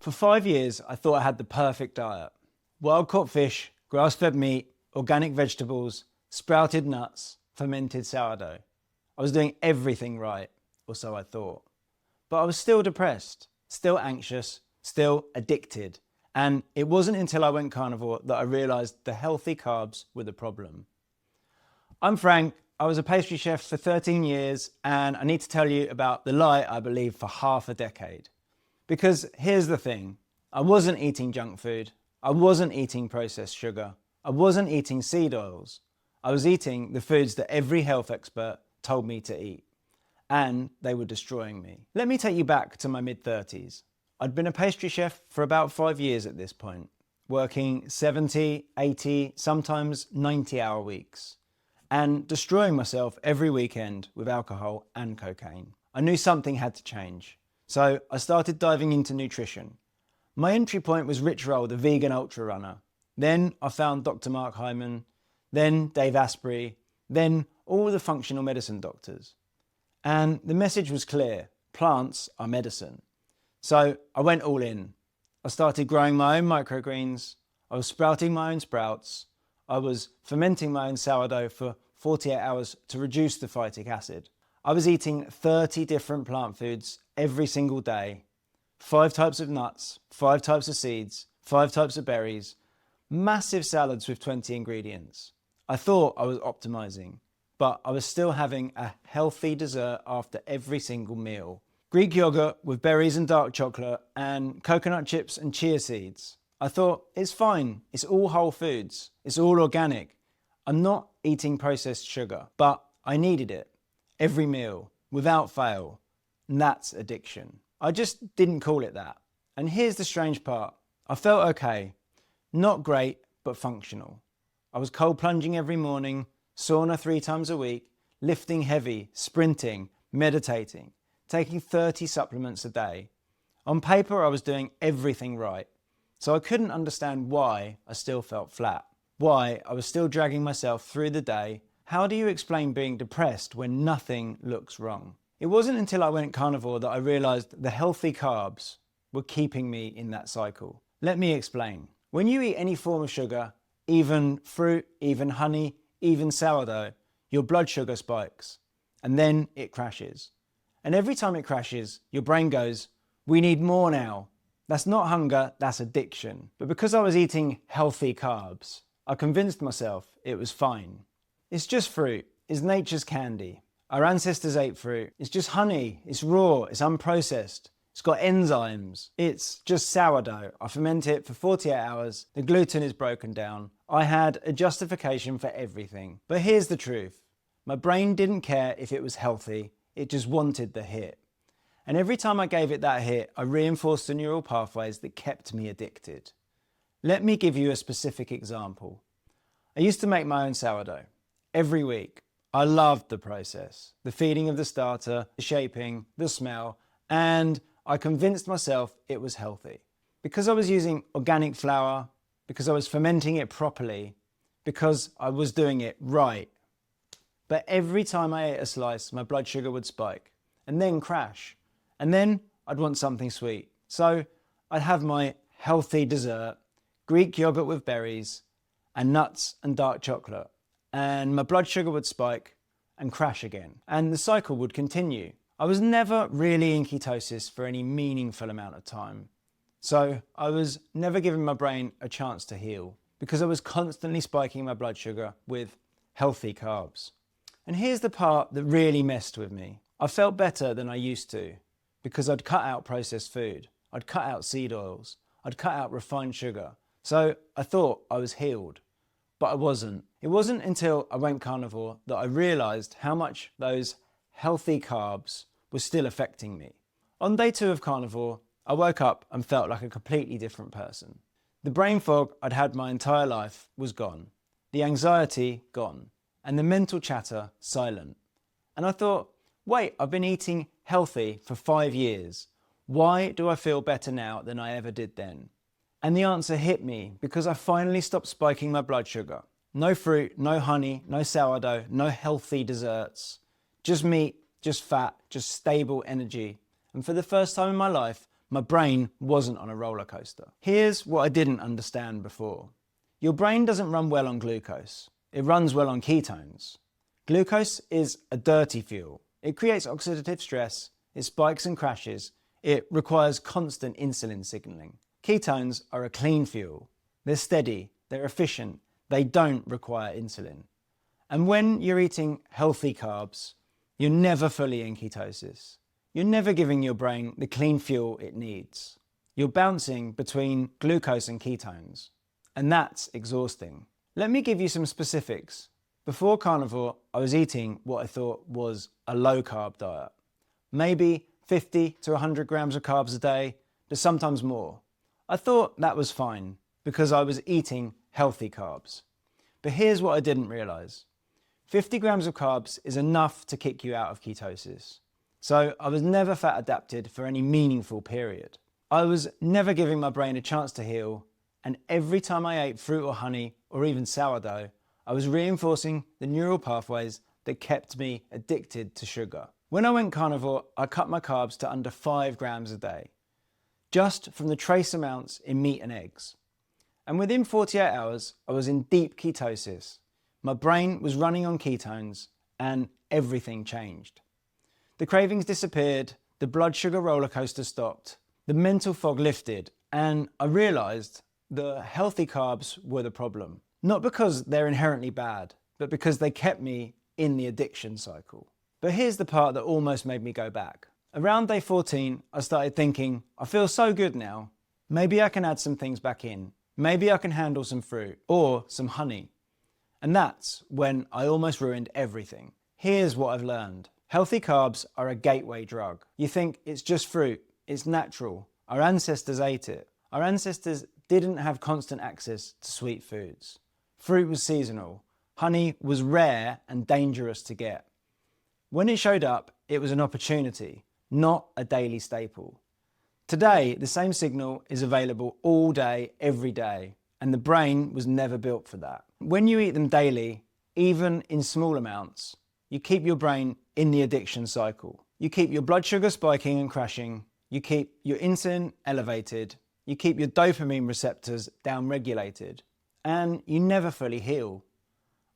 For 5 years, I thought I had the perfect diet. Wild-caught fish, grass-fed meat, organic vegetables, sprouted nuts, fermented sourdough. I was doing everything right, or so I thought. But I was still depressed, still anxious, still addicted. And it wasn't until I went carnivore that I realised the healthy carbs were the problem. I'm Frank. I was a pastry chef for 13 years, and I need to tell you about the lie I believed for half a decade. Because here's the thing, I wasn't eating junk food, I wasn't eating processed sugar, I wasn't eating seed oils. I was eating the foods that every health expert told me to eat, and they were destroying me. Let me take you back to my mid-30s. I'd been a pastry chef for about 5 years at this point, working 70, 80, sometimes 90-hour weeks, and destroying myself every weekend with alcohol and cocaine. I knew something had to change. So I started diving into nutrition. My entry point was Rich Roll, the vegan ultra runner. Then I found Dr. Mark Hyman, then Dave Asprey, then all the functional medicine doctors. And the message was clear, plants are medicine. So I went all in. I started growing my own microgreens, I was sprouting my own sprouts, I was fermenting my own sourdough for 48 hours to reduce the phytic acid. I was eating 30 different plant foods every single day, 5 types of nuts, 5 types of seeds, 5 types of berries, massive salads with 20 ingredients. I thought I was optimizing, but I was still having a healthy dessert after every single meal. Greek yogurt with berries and dark chocolate and coconut chips and chia seeds. I thought, it's fine, it's all whole foods, it's all organic. I'm not eating processed sugar, but I needed it. Every meal, without fail, and that's addiction. I just didn't call it that. And here's the strange part. I felt okay, not great, but functional. I was cold plunging every morning, sauna 3 times a week, lifting heavy, sprinting, meditating, taking 30 supplements a day. On paper, I was doing everything right. So I couldn't understand why I still felt flat, why I was still dragging myself through the day. How do you explain being depressed when nothing looks wrong? It wasn't until I went carnivore that I realised the healthy carbs were keeping me in that cycle. Let me explain. When you eat any form of sugar, even fruit, even honey, even sourdough, your blood sugar spikes and then it crashes. And every time it crashes, your brain goes, we need more now. That's not hunger, that's addiction. But because I was eating healthy carbs, I convinced myself it was fine. It's just fruit, it's nature's candy. Our ancestors ate fruit. It's just honey, it's raw, it's unprocessed. It's got enzymes. It's just sourdough. I ferment it for 48 hours. The gluten is broken down. I had a justification for everything. But here's the truth. My brain didn't care if it was healthy. It just wanted the hit. And every time I gave it that hit, I reinforced the neural pathways that kept me addicted. Let me give you a specific example. I used to make my own sourdough. Every week. I loved the process, the feeding of the starter, the shaping, the smell, and I convinced myself it was healthy. Because I was using organic flour, because I was fermenting it properly, because I was doing it right. But every time I ate a slice, my blood sugar would spike and then crash. And then I'd want something sweet. So I'd have my healthy dessert, Greek yogurt with berries, and nuts and dark chocolate. And my blood sugar would spike and crash again. And the cycle would continue. I was never really in ketosis for any meaningful amount of time. So I was never giving my brain a chance to heal because I was constantly spiking my blood sugar with healthy carbs. And here's the part that really messed with me. I felt better than I used to because I'd cut out processed food. I'd cut out seed oils. I'd cut out refined sugar. So I thought I was healed. But I wasn't. It wasn't until I went carnivore that I realised how much those healthy carbs were still affecting me. On day 2 of carnivore, I woke up and felt like a completely different person. The brain fog I'd had my entire life was gone. The anxiety gone. And the mental chatter silent. And I thought, wait, I've been eating healthy for 5 years. Why do I feel better now than I ever did then? And the answer hit me because I finally stopped spiking my blood sugar. No fruit, no honey, no sourdough, no healthy desserts. Just meat, just fat, just stable energy. And for the first time in my life, My brain wasn't on a roller coaster. Here's what I didn't understand before. Your brain doesn't run well on glucose. It runs well on ketones. Glucose is a dirty fuel. It creates oxidative stress, it spikes and crashes, it requires constant insulin signaling. Ketones are a clean fuel. They're steady, they're efficient, they don't require insulin. And when you're eating healthy carbs, you're never fully in ketosis. You're never giving your brain the clean fuel it needs. You're bouncing between glucose and ketones, and that's exhausting. Let me give you some specifics. Before carnivore, I was eating what I thought was a low-carb diet. Maybe 50 to 100 grams of carbs a day, to sometimes more. I thought that was fine because I was eating healthy carbs. But here's what I didn't realize. 50 grams of carbs is enough to kick you out of ketosis. So I was never fat adapted for any meaningful period. I was never giving my brain a chance to heal, and every time I ate fruit or honey or even sourdough, I was reinforcing the neural pathways that kept me addicted to sugar. When I went carnivore, I cut my carbs to under 5 grams a day, just from the trace amounts in meat and eggs. And within 48 hours, I was in deep ketosis. My brain was running on ketones and everything changed. The cravings disappeared, the blood sugar roller coaster stopped, the mental fog lifted, and I realized the healthy carbs were the problem. Not because they're inherently bad, but because they kept me in the addiction cycle. But here's the part that almost made me go back. Around day 14, I started thinking, I feel so good now. Maybe I can add some things back in. Maybe I can handle some fruit or some honey. And that's when I almost ruined everything. Here's what I've learned. Healthy carbs are a gateway drug. You think it's just fruit, it's natural. Our ancestors ate it. Our ancestors didn't have constant access to sweet foods. Fruit was seasonal. Honey was rare and dangerous to get. When it showed up, it was an opportunity, not a daily staple. Today, the same signal is available all day, every day, and the brain was never built for that. When you eat them daily, even in small amounts, you keep your brain in the addiction cycle. You keep your blood sugar spiking and crashing. You keep your insulin elevated. You keep your dopamine receptors down-regulated. And you never fully heal.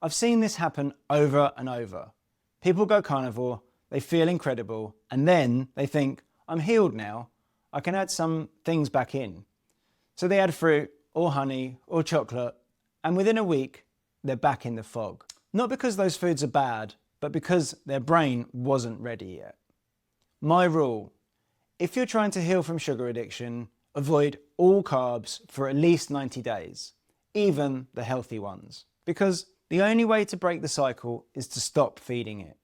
I've seen this happen over and over. People go carnivore, they feel incredible, and then they think, I'm healed now. I can add some things back in. So they add fruit or honey or chocolate, and within a week, they're back in the fog. Not because those foods are bad, but because their brain wasn't ready yet. My rule, if you're trying to heal from sugar addiction, avoid all carbs for at least 90 days, even the healthy ones, because the only way to break the cycle is to stop feeding it.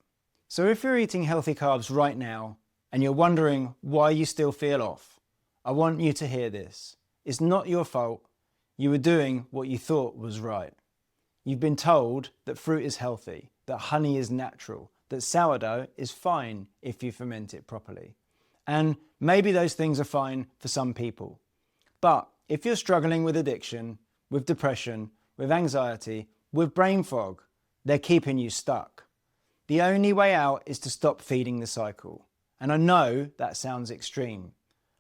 So if you're eating healthy carbs right now, and you're wondering why you still feel off, I want you to hear this. It's not your fault. You were doing what you thought was right. You've been told that fruit is healthy, that honey is natural, that sourdough is fine if you ferment it properly. And maybe those things are fine for some people. But if you're struggling with addiction, with depression, with anxiety, with brain fog, they're keeping you stuck. The only way out is to stop feeding the cycle. And I know that sounds extreme.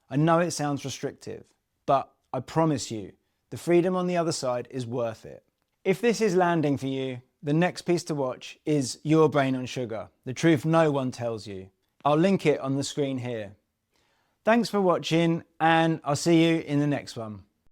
I know it sounds restrictive, but I promise you, the freedom on the other side is worth it. If this is landing for you, the next piece to watch is Your Brain on Sugar, the truth no one tells you. I'll link it on the screen here. Thanks for watching, and I'll see you in the next one.